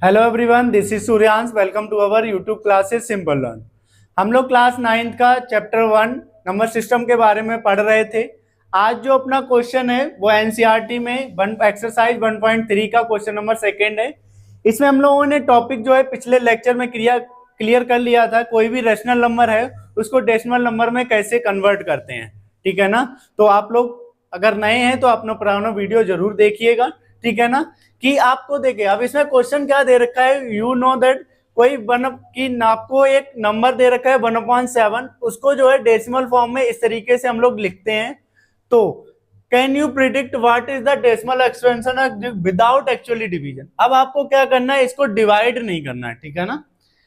Hello everyone, this is Suryansh. Welcome to our YouTube classes simple learn. हम लोग class 9th का chapter 1 number system के बारे में पढ़ रहे थे। आज जो अपना क्वेश्चन है वो एनसीईआरटी में एक्सरसाइज 1.3 का क्वेश्चन नंबर 2 है। इसमें हम लोगों ने टॉपिक जो है पिछले लेक्चर में क्लियर कर लिया था। कोई भी रेशनल नंबर है उसको डेसिमल नंबर में कैसे कन्वर्ट करते हैं, ठीक है ना। तो आप लोग अगर नए हैं तो अपना पुराना वीडियो जरूर देखिएगा, ठीक है ना। कि आपको देखिए अब इसमें क्वेश्चन क्या दे रखा है, यू नो दैट कोई आपको एक नंबर दे रखा है 1/7, उसको जो है डेसिमल फॉर्म में इस तरीके से हम लोग लिखते हैं। तो can you predict what is the decimal expansion without actually division. अब आपको क्या करना है, इसको डिवाइड नहीं करना है, ठीक है ना।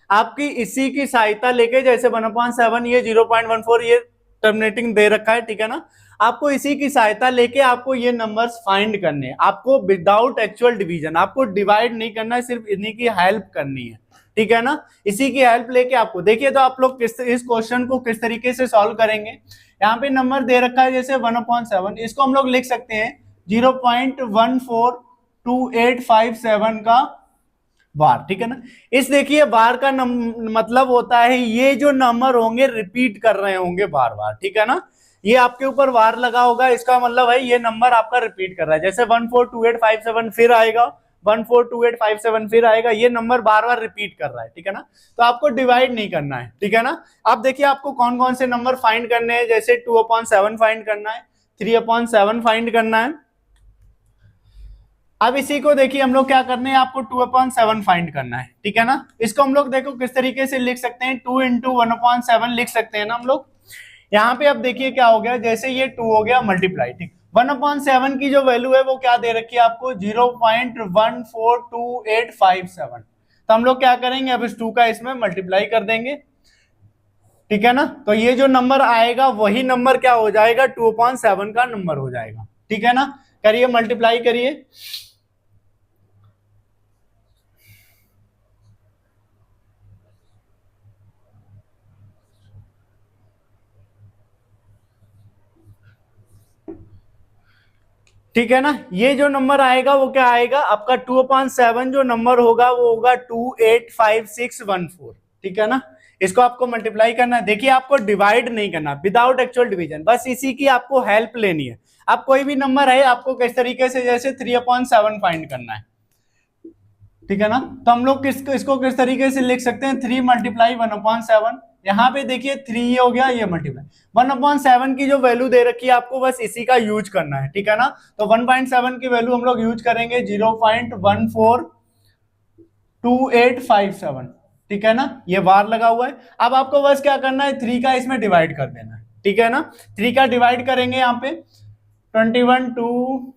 आपकी इसी की सहायता लेके, जैसे 1/7 ये 0.14 ये टर्मिनेटिंग दे रखा है, ठीक है ना। आपको इसी की सहायता लेके आपको ये नंबर्स फाइंड करने हैं। आपको विदाउट एक्चुअल डिवीजन, आपको डिवाइड नहीं करना है, सिर्फ इन्हीं की हेल्प करनी है, ठीक है ना। इसी की हेल्प लेके आपको देखिए तो आप लोग इस क्वेश्चन को किस तरीके से सॉल्व करेंगे। यहाँ पे नंबर दे रखा है जैसे 1/7, इसको हम लोग लिख सकते हैं 0.142857 का बार, ठीक है ना। इस देखिए बार का मतलब होता है ये जो नंबर होंगे रिपीट कर रहे होंगे बार बार, ठीक है ना। ये आपके ऊपर वार लगा होगा, इसका मतलब है ये नंबर आपका रिपीट कर रहा है। जैसे 142857 फिर आएगा, 142857 फिर आएगा, ये नंबर बार बार रिपीट कर रहा है, ठीक है ना। तो आपको डिवाइड नहीं करना है, ठीक है ना। अब देखिए आपको कौन कौन से नंबर फाइंड करने हैं। जैसे 2/7 फाइंड करना है, 3/7 फाइंड करना है। अब इसी को देखिए हम लोग क्या करने हैं, आपको 2/7 फाइंड करना है, ठीक है ना। इसको हम लोग देखो किस तरीके से लिख सकते हैं, 2 × 1/7 लिख सकते हैं ना हम लोग। यहाँ पे अब देखिए क्या हो गया, जैसे ये 2 हो गया मल्टीप्लाई, ठीक। 1/7 की जो वैल्यू है वो क्या दे रखी है आपको, 0.142857। तो हम लोग क्या करेंगे, अब इस 2 का इसमें मल्टीप्लाई कर देंगे, ठीक है ना। तो ये जो नंबर आएगा वही नंबर क्या हो जाएगा, 2/7 का नंबर हो जाएगा, ठीक है ना। करिए मल्टीप्लाई करिए। ठीक है ना। ये जो नंबर आएगा वो क्या आएगा आपका 2/7, जो नंबर होगा वो होगा 285614, ठीक है ना। इसको आपको मल्टीप्लाई करना है। देखिए आपको डिवाइड नहीं करना, विदाउट एक्चुअल डिवीजन, बस इसी की आपको हेल्प लेनी है। अब कोई भी नंबर है आपको किस तरीके से, जैसे 3/7 फाइंड करना है, ठीक है ना। तो हम लोग इसको किस तरीके से लिख सकते हैं, 3 × 1/7। यहाँ पे देखिए 3 हो गया, ये मल्टीप्लाई 1/7 की जो वैल्यू दे रखी है आपको बस इसी का यूज करना है, ठीक है ना। तो 1/7 की वैल्यू हम लोग यूज करेंगे 0.142857, ठीक है ना। ये बार लगा हुआ है। अब आपको बस क्या करना है, 3 का इसमें डिवाइड कर देना है, ठीक है ना। 3 का डिवाइड करेंगे यहाँ पे 21 2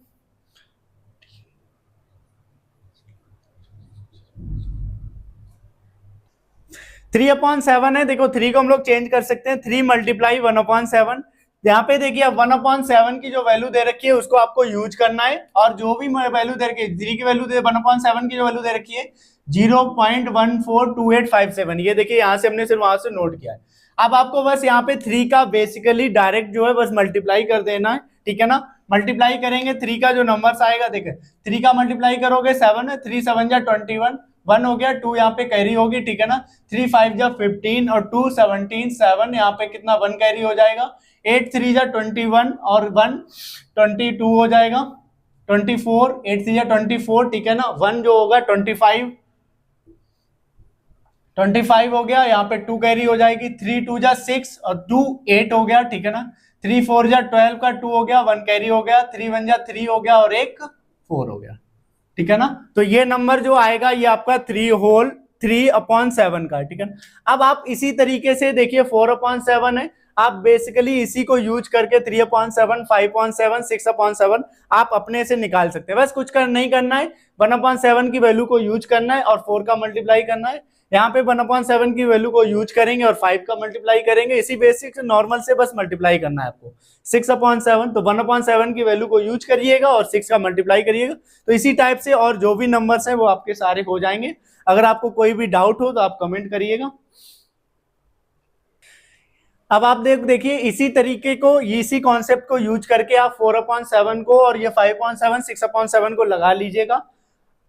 3/7 है। देखो 3 को हम लोग चेंज कर सकते हैं, 3 × 1/7। यहाँ पे देखिए 1/7 की जो वैल्यू दे रखी है उसको आपको यूज करना है, और जो भी वैल्यू दे रखी है 3 की वैल्यू 1/7 की जो वैल्यू दे रखी है 0.142857, ये देखिए यहाँ से हमने सिर्फ वहां से नोट किया है। अब आपको बस यहाँ पे 3 का बेसिकली डायरेक्ट जो है बस मल्टीप्लाई कर देना है, ठीक है ना। मल्टीप्लाई करेंगे 3 का जो नंबर आएगा, देखिए 3 का मल्टीप्लाई करोगे 7 है, 3 7 जा 21, 1 हो गया, 2 यहाँ पे कैरी होगी, ठीक है ना। 3 5 जा 15 और 2 17 7, यहाँ पे कितना 1 कैरी हो जाएगा। 8 3 जा 21 और 1 22 हो जाएगा। 24 8 3 जा 24, ठीक है ना। 1 जो होगा 25 हो गया, यहाँ पे 2 कैरी हो जाएगी। 3 2 जा 6 और 2 8 हो गया, ठीक है ना। 3 4 जा 12 का 2 हो गया, 1 कैरी हो गया। 3 1 जा 3 हो गया और 1 4 हो गया, ठीक है ना। तो ये नंबर जो आएगा ये आपका 3/7 का, ठीक है ना। अब आप इसी तरीके से देखिए 4/7 है, आप बेसिकली इसी को यूज करके 3/7 5/7 6/7 आप अपने से निकाल सकते हैं। बस कुछ नहीं करना है, 1/7 की वैल्यू को यूज करना है और 4 का मल्टीप्लाई करना है। यहाँ पे 1/7 की वैल्यू को यूज करेंगे और 5 का मल्टीप्लाई करेंगे। इसी बेसिक से नॉर्मल से बस मल्टीप्लाई करना है आपको 6/7। तो 1/7 की वैल्यू को यूज करिएगा और 6 का मल्टीप्लाई करिएगा। तो इसी टाइप से और जो भी नंबर्स हैं वो आपके सारे हो जाएंगे। अगर आपको कोई भी डाउट हो तो आप कमेंट करिएगा। अब आप देखिए इसी तरीके को, इसी कॉन्सेप्ट को यूज करके आप 4/7 को और ये 5/7 6/7 को लगा लीजिएगा।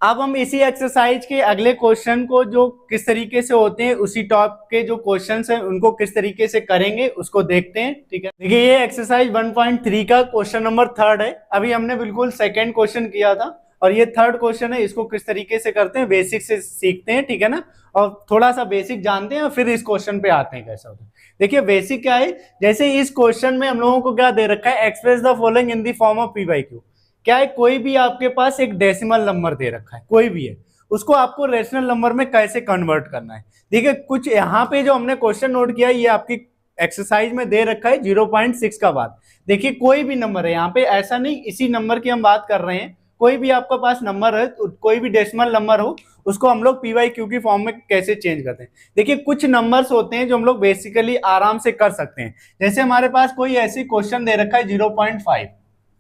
अब हम इसी एक्सरसाइज के अगले क्वेश्चन को जो किस तरीके से होते हैं, उसी टॉप के जो क्वेश्चंस हैं उनको किस तरीके से करेंगे उसको देखते हैं। ठीक है, देखिए ये एक्सरसाइज 1.3 का क्वेश्चन नंबर 3 है। अभी हमने बिल्कुल सेकंड क्वेश्चन किया था और ये थर्ड क्वेश्चन है। इसको किस तरीके से करते हैं बेसिक से सीखते हैं, ठीक है ना, और थोड़ा सा बेसिक जानते हैं और फिर इस क्वेश्चन पे आते हैं कैसा होता है। देखिए बेसिक क्या है, जैसे इस क्वेश्चन में हम लोगों को क्या दे रखा है, express the following in the form of p/q। क्या है, कोई भी आपके पास एक डेसिमल नंबर दे रखा है, कोई भी है, उसको आपको रेशनल नंबर में कैसे कन्वर्ट करना है। देखिए कुछ यहाँ पे जो हमने क्वेश्चन नोट किया ये आपकी एक्सरसाइज में दे रखा है 0.6 का बाद। देखिए कोई भी नंबर है यहाँ पे, ऐसा नहीं इसी नंबर की हम बात कर रहे हैं, कोई भी आपका पास नंबर है, कोई भी डेसिमल नंबर हो, उसको हम लोग p/q की फॉर्म में कैसे चेंज करते हैं। देखिए कुछ नंबर्स होते हैं जो हम लोग बेसिकली आराम से कर सकते हैं। जैसे हमारे पास कोई ऐसी क्वेश्चन दे रखा है 0.5,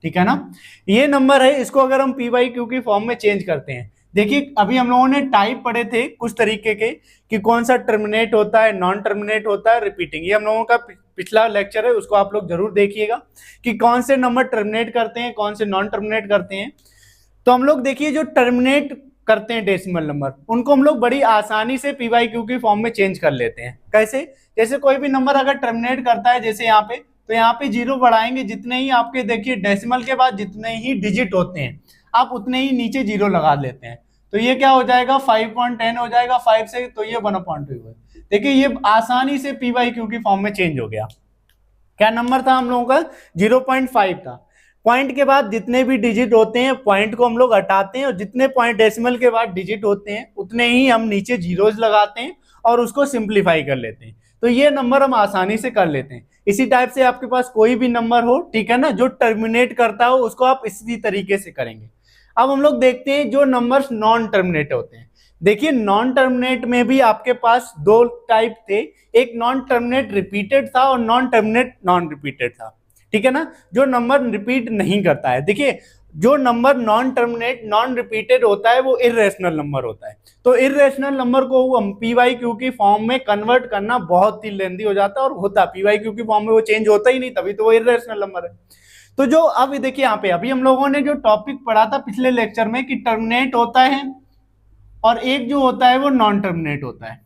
ठीक है ना, ये नंबर है, इसको अगर हम p/q की फॉर्म में चेंज करते हैं। देखिए अभी हम लोगों ने टाइप पढ़े थे कुछ तरीके के कि कौन सा टर्मिनेट होता है, नॉन टर्मिनेट होता है, रिपीटिंग। ये हम लोगों का पिछला लेक्चर है, उसको आप लोग जरूर देखिएगा कि कौन से नंबर टर्मिनेट करते हैं, कौन से नॉन टर्मिनेट करते हैं। तो हम लोग देखिए जो टर्मिनेट करते हैं डेसिमल नंबर, उनको हम लोग बड़ी आसानी से p/q की फॉर्म में चेंज कर लेते हैं। कैसे, जैसे कोई भी नंबर अगर टर्मिनेट करता है, जैसे यहाँ पे, तो यहाँ पे 0 बढ़ाएंगे, जितने ही आपके देखिए डेसिमल के बाद जितने ही डिजिट होते हैं आप उतने ही नीचे 0 लगा लेते हैं। तो ये क्या हो जाएगा 5.10 हो जाएगा 5 से, तो ये 1/2। देखिए ये आसानी से p/q की फॉर्म में चेंज हो गया। क्या नंबर था हम लोगों का, 0.5 था। पॉइंट के बाद जितने भी डिजिट होते हैं पॉइंट को हम लोग हटाते हैं और जितने पॉइंट डेसिमल के बाद डिजिट होते हैं उतने ही हम नीचे जीरोज लगाते हैं और उसको सिंप्लीफाई कर लेते हैं। तो ये नंबर हम आसानी से कर लेते हैं। इसी टाइप से आपके पास कोई भी नंबर हो, ठीक है ना, जो टर्मिनेट करता हो उसको आप इसी तरीके से करेंगे। अब हम लोग देखते हैं जो नंबर्स नॉन टर्मिनेट होते हैं। देखिए नॉन टर्मिनेट में भी आपके पास दो टाइप थे, एक नॉन टर्मिनेट रिपीटेड था और नॉन टर्मिनेट नॉन रिपीटेड था, ठीक है ना, जो नंबर रिपीट नहीं करता है। देखिए जो number non terminate non repeated होता है वो इर्रेशनल नंबर होता है। तो इर्रेशनल नंबर को हम p/q की फॉर्म में कन्वर्ट करना बहुत ही लेंदी हो जाता है और होता p/q की फॉर्म में वो चेंज होता ही नहीं, तभी तो वो इर्रेशनल नंबर है। तो जो अब देखिए यहाँ पे अभी हम लोगों ने जो टॉपिक पढ़ा था पिछले लेक्चर में कि टर्मिनेट होता है और एक जो होता है वो नॉन टर्मिनेट होता है,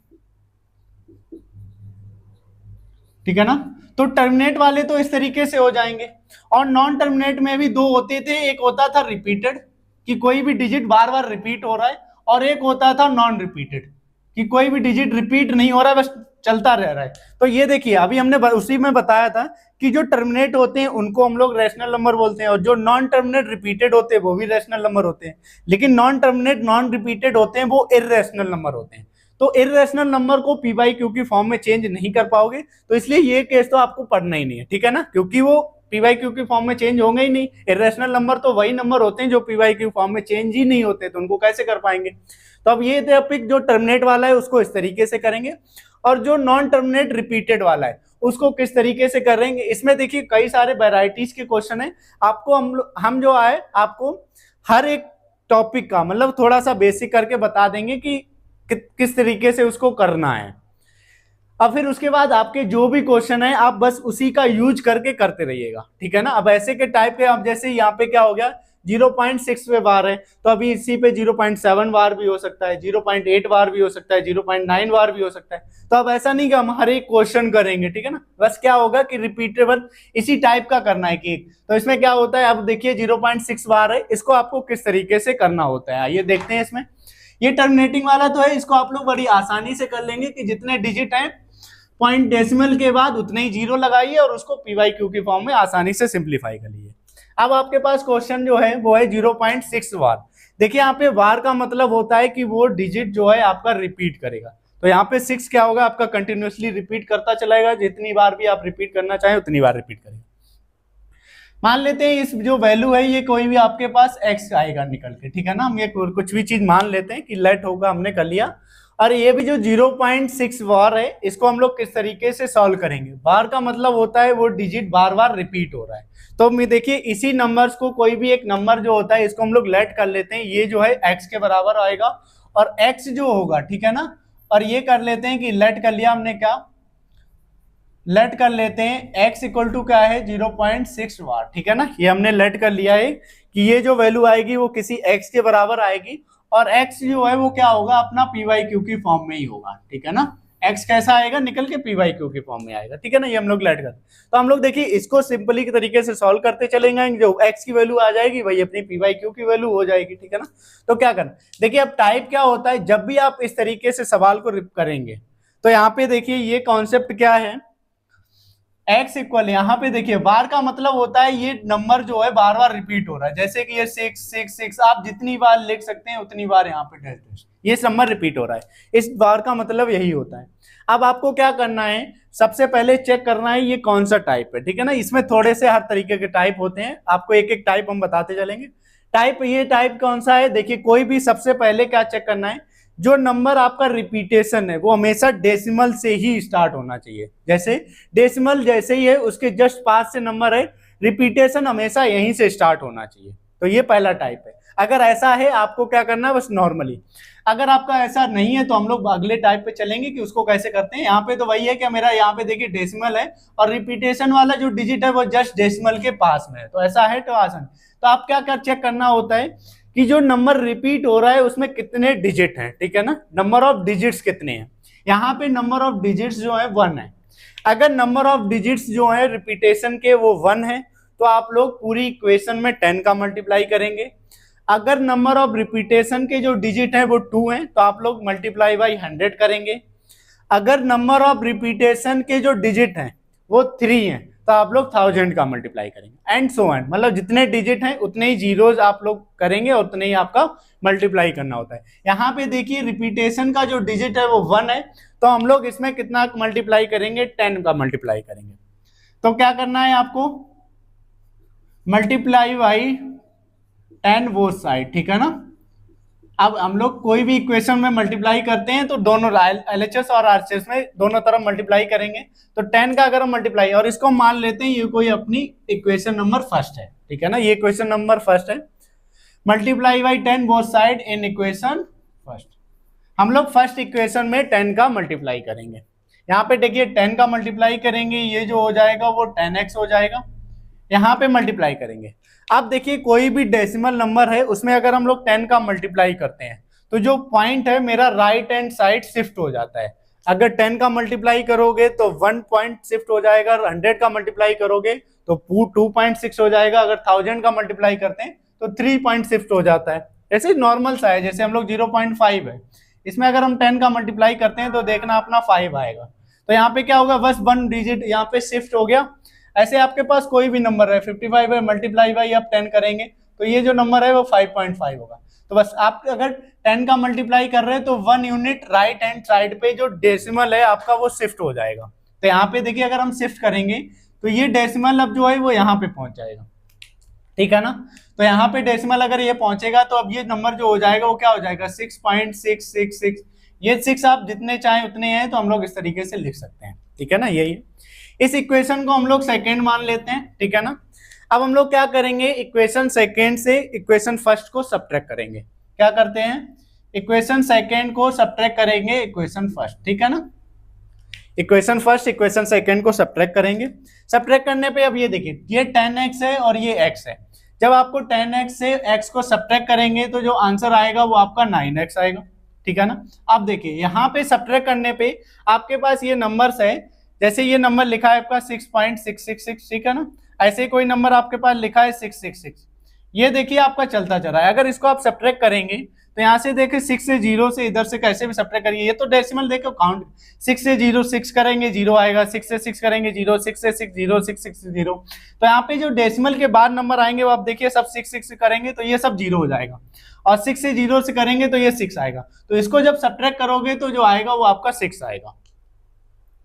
ठीक है ना। तो टर्मिनेट वाले तो इस तरीके से हो जाएंगे और नॉन टर्मिनेट में भी दो होते थे, एक होता था रिपीटेड कि कोई भी डिजिट बार बार रिपीट हो रहा है, और एक होता था नॉन रिपीटेड कि कोई भी डिजिट रिपीट नहीं हो रहा है, बस चलता रह रहा है। तो ये देखिए अभी हमने उसी में बताया था कि जो टर्मिनेट होते हैं उनको हम लोग रैशनल नंबर बोलते हैं और जो नॉन टर्मिनेट रिपीटेड होते हैं वो भी रैशनल नंबर होते हैं, लेकिन नॉन टर्मिनेट नॉन रिपीटेड होते हैं वो इर्रेशनल नंबर होते हैं। तो इर्रेशनल नंबर को p/q की फॉर्म में चेंज नहीं कर पाओगे, तो इसलिए ये केस तो आपको पढ़ना ही नहीं है, ठीक है ना, क्योंकि वो p/q की फॉर्म में चेंज होंगे ही नहीं। इर्रेशनल नंबर तो वही नंबर होते हैं जो p/q फॉर्म में चेंज ही नहीं होते, तो उनको कैसे कर पाएंगे। तो अब ये टॉपिक जो टर्मिनेट वाला है उसको इस तरीके से करेंगे और जो नॉन टर्मिनेट रिपीटेड वाला है उसको किस तरीके से करेंगे। इसमें देखिए कई सारे वेराइटीज के क्वेश्चन है, आपको हम जो आए आपको हर एक टॉपिक का मतलब थोड़ा सा बेसिक करके बता देंगे कि किस तरीके से उसको करना है। अब फिर उसके बाद आपके जो भी क्वेश्चन है आप बस उसी का यूज करके करते रहिएगा, ठीक है ना। अब ऐसे के टाइप के, अब जैसे यहाँ पे क्या हो गया 0.6 पे बार है, तो अभी इसी पे 0.7 बार भी हो सकता है, 0.8 बार भी हो सकता है, 0.9 बार भी हो सकता है। तो अब ऐसा नहीं कि हम हर एक क्वेश्चन करेंगे, ठीक है ना, बस क्या होगा कि रिपीटेबल इसी टाइप का करना है कि तो इसमें क्या होता है, अब देखिए 0.6 बार है, इसको आपको किस तरीके से करना होता है आइए देखते हैं। इसमें ये टर्मिनेटिंग वाला तो है, इसको आप लोग बड़ी आसानी से कर लेंगे कि जितने डिजिट हैं पॉइंट डेसिमल के बाद उतने ही जीरो लगाइए और उसको p/q की फॉर्म में आसानी से सिंप्लीफाई कर लीजिए। अब आपके पास क्वेश्चन जो है वो है 0.6 वार। देखिए यहाँ पे वार का मतलब होता है कि वो डिजिट जो है आपका रिपीट करेगा, तो यहाँ पे 6 क्या होगा आपका कंटिन्यूअसली रिपीट करता चलाएगा, जितनी बार भी आप रिपीट करना चाहें उतनी बार रिपीट करेगा। मान लेते हैं इस जो वैल्यू है ये कोई भी आपके पास x आएगा निकल के, ठीक है ना, हम ये कुछ भी चीज मान लेते हैं कि लेट होगा, हमने कर लिया। और ये भी जो 0.6 वार है इसको हम लोग किस तरीके से सॉल्व करेंगे। बार का मतलब होता है वो डिजिट बार बार रिपीट हो रहा है, तो मैं देखिए इसी नंबर्स को कोई भी एक नंबर जो होता है इसको हम लोग लेट कर लेते हैं, ये जो है x के बराबर आएगा और x जो होगा, ठीक है ना, और ये कर लेते हैं कि लेट कर लिया हमने, क्या लेट कर लेते हैं x इक्वल टू क्या है 0.6 वाट, ठीक है ना, ये हमने लेट कर लिया है कि ये जो वैल्यू आएगी वो किसी x के बराबर आएगी और x जो है वो क्या होगा, अपना पी वाई क्यू की फॉर्म में ही होगा, ठीक है ना। x कैसा आएगा, निकल के पी वाई क्यू की फॉर्म में आएगा, ठीक है ना। ये हम लोग लेट कर, तो हम लोग देखिए इसको सिंपली के तरीके से सॉल्व करते चलेंगे, जो x की वैल्यू आ जाएगी वही अपनी पी वाई क्यू की वैल्यू हो जाएगी, ठीक है ना। तो क्या करना, देखिए अब टाइप क्या होता है, जब भी आप इस तरीके से सवाल को करेंगे तो यहाँ पे देखिए ये कॉन्सेप्ट क्या है, x इक्वल, यहाँ पे देखिए बार का मतलब होता है ये नंबर जो है बार बार रिपीट हो रहा है, जैसे कि ये 6 6 6 आप जितनी बार लिख सकते हैं उतनी बार यहाँ पे डैश डैश, ये नंबर रिपीट हो रहा है, इस बार का मतलब यही होता है। अब आपको क्या करना है, सबसे पहले चेक करना है ये कौन सा टाइप है, ठीक है ना। इसमें थोड़े से हर तरीके के टाइप होते हैं, आपको एक एक टाइप हम बताते चलेंगे। टाइप, ये टाइप कौन सा है, देखिए कोई भी सबसे पहले क्या चेक करना है, जो नंबर आपका रिपीटेशन है वो हमेशा डेसिमल से ही स्टार्ट होना चाहिए, जैसे डेसिमल जैसे ही है उसके जस्ट पास से नंबर है, रिपीटेशन हमेशा यहीं से स्टार्ट होना चाहिए, तो ये पहला टाइप है। अगर ऐसा है आपको क्या करना है, बस नॉर्मली। अगर आपका ऐसा नहीं है तो हम लोग अगले टाइप पे चलेंगे कि उसको कैसे करते हैं। यहाँ पे तो वही है कि मेरा यहाँ पे देखिए डेसिमल है और रिपीटेशन वाला जो डिजिट है वो जस्ट डेसिमल के पास में है, तो ऐसा है तो आसान। तो आप क्या कर चेक करना होता है कि जो नंबर रिपीट हो रहा है उसमें कितने डिजिट हैं, ठीक है ना, नंबर ऑफ डिजिट्स कितने हैं। यहाँ पे नंबर ऑफ डिजिट्स जो है 1 है। अगर नंबर ऑफ डिजिट्स जो है रिपीटेशन के वो 1 है तो आप लोग पूरी इक्वेशन में 10 का मल्टीप्लाई करेंगे। अगर नंबर ऑफ रिपीटेशन के जो डिजिट है वो 2 है तो आप लोग मल्टीप्लाई बाई 100 करेंगे। अगर नंबर ऑफ रिपीटेशन के जो डिजिट हैं वो 3 हैं तो आप लोग 1000 का मल्टीप्लाई करेंगे, एंड सो ऑन, मतलब जितने डिजिट हैं उतने ही जीरोज आप लोग करेंगे और उतने ही आपका मल्टीप्लाई करना होता है। यहाँ पे देखिए रिपीटेशन का जो डिजिट है वो 1 है तो हम लोग इसमें कितना मल्टीप्लाई करेंगे, 10 का मल्टीप्लाई करेंगे। तो क्या करना है आपको, मल्टीप्लाई बाई 10 बोथ साइड, ठीक है ना। अब हम लोग कोई भी इक्वेशन में मल्टीप्लाई करते हैं तो दोनों एलएचएस और आरएचएस में दोनों तरफ मल्टीप्लाई करेंगे, तो 10 का अगर हम मल्टीप्लाई, और इसको मान लेते हैं ये कोई अपनी इक्वेशन नंबर फर्स्ट है, ठीक है ना, ये इक्वेशन नंबर फर्स्ट है। Multiply by 10 both side in equation first, हम लोग फर्स्ट इक्वेशन में 10 का मल्टीप्लाई करेंगे। यहाँ पे देखिए 10 का मल्टीप्लाई करेंगे, ये जो हो जाएगा वो 10x हो जाएगा, यहाँ पे मल्टीप्लाई करेंगे। अब देखिए कोई भी डेसिमल नंबर है उसमें अगर हम लोग 10 का मल्टीप्लाई करते हैं तो जो पॉइंट है मेरा राइट हैंड साइड शिफ्ट हो जाता है। अगर 10 का मल्टीप्लाई करोगे तो 1 पॉइंट शिफ्ट हो जाएगा, 100 का मल्टीप्लाई करोगे तो 2.6 हो जाएगा, अगर 1000 का मल्टीप्लाई करते हैं तो 3 पॉइंट शिफ्ट हो जाता है। ऐसे नॉर्मल सा है, जैसे हम लोग 0.5 है, इसमें अगर हम 10 का मल्टीप्लाई करते हैं तो देखना अपना 5 आएगा, तो यहाँ पे क्या होगा, बस 1 डिजिट यहाँ पे शिफ्ट हो गया। ऐसे आपके पास कोई भी नंबर है 55 है, मल्टीप्लाई बाई आप 10 करेंगे तो ये जो नंबर है वो 5.5 होगा। तो बस आप अगर 10 का मल्टीप्लाई कर रहे हैं तो 1 यूनिट राइट हैंड साइड पे जो डेसिमल है आपका वो शिफ्ट हो जाएगा। तो यहाँ पे देखिए अगर हम शिफ्ट करेंगे तो ये डेसिमल अब जो है वो यहाँ पे पहुंच जाएगा, ठीक है ना। तो यहाँ पे डेसिमल अगर ये पहुंचेगा तो अब ये नंबर जो हो जाएगा वो क्या हो जाएगा, 6.666। ये 6 आप जितने चाहें उतने हैं तो हम लोग इस तरीके से लिख सकते हैं, ठीक है ना। यही इस इक्वेशन को हम लोग सेकेंड मान लेते हैं, ठीक है ना। अब हम लोग क्या करेंगे, इक्वेशन सेकेंड से इक्वेशन फर्स्ट को सब्ट्रैक्ट करेंगे। क्या करते हैं, इक्वेशन सेकेंड को सब्ट्रैक्ट करेंगे इक्वेशन फर्स्ट, ठीक है ना। इक्वेशन फर्स्ट इक्वेशन सेकेंड को सब्ट्रैक्ट करेंगे। सब्ट्रैक्ट करने पे अब ये देखिए ये 10x है और ये x है। जब आपको 10x से x को सब्ट्रैक्ट करेंगे तो जो आंसर आएगा वो आपका 9x आएगा, ठीक है ना। अब देखिए यहाँ पे सब्ट्रैक्ट करने पे आपके पास ये नंबर्स है, जैसे ये नंबर लिखा है आपका 6.666, ठीक है ना। ऐसे कोई नंबर आपके पास लिखा है 666, ये देखिए आपका चलता चल रहा है। अगर इसको आप सब्ट्रैक्ट करेंगे तो यहाँ से देखिए 6 से 0 से इधर से कैसे भी सब्ट्रैक्ट करिए, ये तो डेसिमल देखो काउंट, 6 से 0 6 करेंगे 0 आएगा, 6 से 6 करेंगे 0, 6 से 6 0, 6 6 0। तो यहाँ पे जो डेसिमल के बाद नंबर आएंगे वो आप देखिए सब 6 6 करेंगे तो ये सब 0 हो जाएगा, और 6 से 0 से करेंगे तो ये 6 आएगा। तो इसको जब सब्ट्रैक्ट करोगे तो जो आएगा वो आपका 6 आएगा,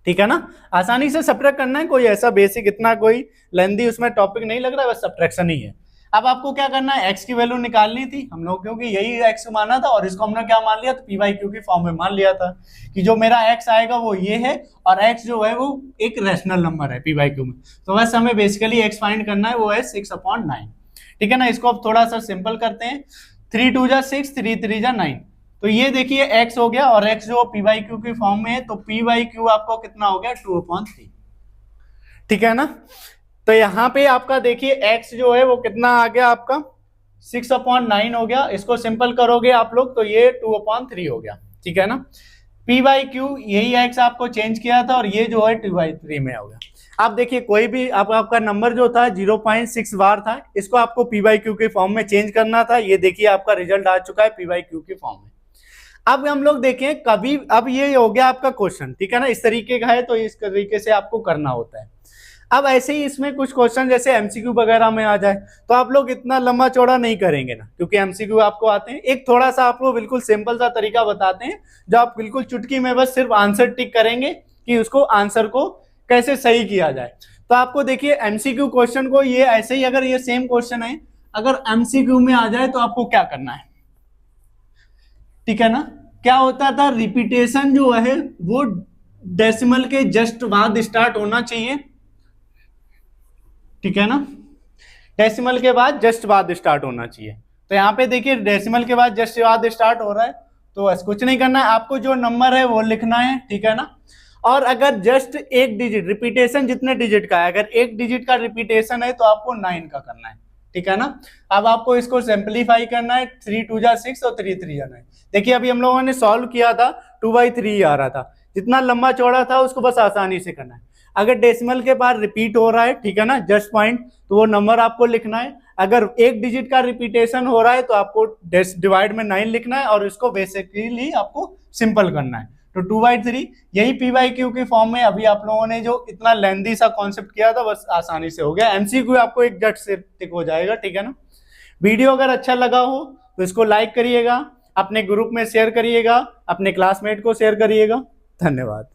ठीक है ना। आसानी से सब्ट्रैक्ट करना है, कोई ऐसा बेसिक इतना कोई लेंथी उसमें टॉपिक नहीं लग रहा है, बस सब्ट्रैक्शन ही है। अब आपको क्या करना है, x की वैल्यू निकालनी थी हम लोग, क्योंकि यही x माना था और इसको हमने क्या मान लिया, तो पी वाई क्यू की फॉर्म में मान लिया था कि जो मेरा x आएगा वो ये है और x जो है वो एक रैशनल नंबर है पी वाई क्यू में। तो बस हमें बेसिकली x फाइंड करना है, वो है 6/9, ठीक है ना। इसको अब थोड़ा सा सिंपल करते हैं, 3 2 जा 6, 3 3 जा 9। तो ये देखिए x हो गया और x जो पी वाई क्यू की फॉर्म में है, तो पी वाई क्यू आपको कितना हो गया 2/3, ठीक है ना। तो यहाँ पे आपका देखिए x जो है वो कितना आ गया आपका 6/9 हो गया, इसको सिंपल करोगे आप लोग तो ये 2/3 हो गया, ठीक है ना। पी बाई क्यू यही एक्स आपको चेंज किया था और ये जो है 2/3 में हो गया। आप देखिए कोई भी आपका नंबर जो था 0.6 बार था, इसको आपको पी बाई क्यू के फॉर्म में चेंज करना था। ये देखिए आपका रिजल्ट आ चुका है पी बाई क्यू के फॉर्म में। अब हम लोग देखें कभी, अब ये हो गया आपका क्वेश्चन, ठीक है ना, इस तरीके का है तो इस तरीके से आपको करना होता है। अब ऐसे ही इसमें कुछ क्वेश्चन जैसे एमसीक्यू वगैरह में आ जाए तो आप लोग इतना लंबा चौड़ा नहीं करेंगे ना, क्योंकि एमसीक्यू आपको आते हैं। एक थोड़ा सा आपको बिल्कुल सिंपल सा तरीका बताते हैं जो आप बिल्कुल चुटकी में बस सिर्फ आंसर टिक करेंगे कि उसको आंसर को कैसे सही किया जाए। तो आपको देखिए एमसीक्यू क्वेश्चन को ये ऐसे ही, अगर ये सेम क्वेश्चन है अगर एमसीक्यू में आ जाए तो आपको क्या करना है, ठीक है ना। क्या होता था, रिपीटेशन जो है वो डेसिमल के जस्ट बाद स्टार्ट होना चाहिए, ठीक है ना, डेसिमल के बाद जस्ट बाद स्टार्ट होना चाहिए। तो यहाँ पे देखिए डेसिमल के बाद जस्ट बाद स्टार्ट हो रहा है तो कुछ नहीं करना है, आपको जो नंबर है वो लिखना है, ठीक है ना। और अगर जस्ट एक डिजिट रिपीटेशन जितने डिजिट का है, अगर एक डिजिट का रिपीटेशन है तो आपको 9 का करना है, ठीक है ना। अब आपको इसको सिंपलीफाई करना है, 3 2 जा 6 और 3 3 जा 9। देखिए अभी हम लोगों ने सॉल्व किया था 2/3 आ रहा था, जितना लंबा चौड़ा था उसको बस आसानी से करना है। अगर डेसिमल के बाद रिपीट हो रहा है, ठीक है ना, जस्ट पॉइंट, तो वो नंबर आपको लिखना है। अगर एक डिजिट का रिपीटेशन हो रहा है तो आपको डिवाइड में 9 लिखना है और इसको बेसिकली आपको सिंपल करना है। तो 2/3 यही पी बाई क्यू के फॉर्म में अभी आप लोगों ने जो इतना लेंदी सा कॉन्सेप्ट किया था बस आसानी से हो गया। एमसीक्यू आपको एक झट से टिक हो जाएगा, ठीक है ना। वीडियो अगर अच्छा लगा हो तो इसको लाइक करिएगा, अपने ग्रुप में शेयर करिएगा, अपने क्लासमेट को शेयर करिएगा। धन्यवाद।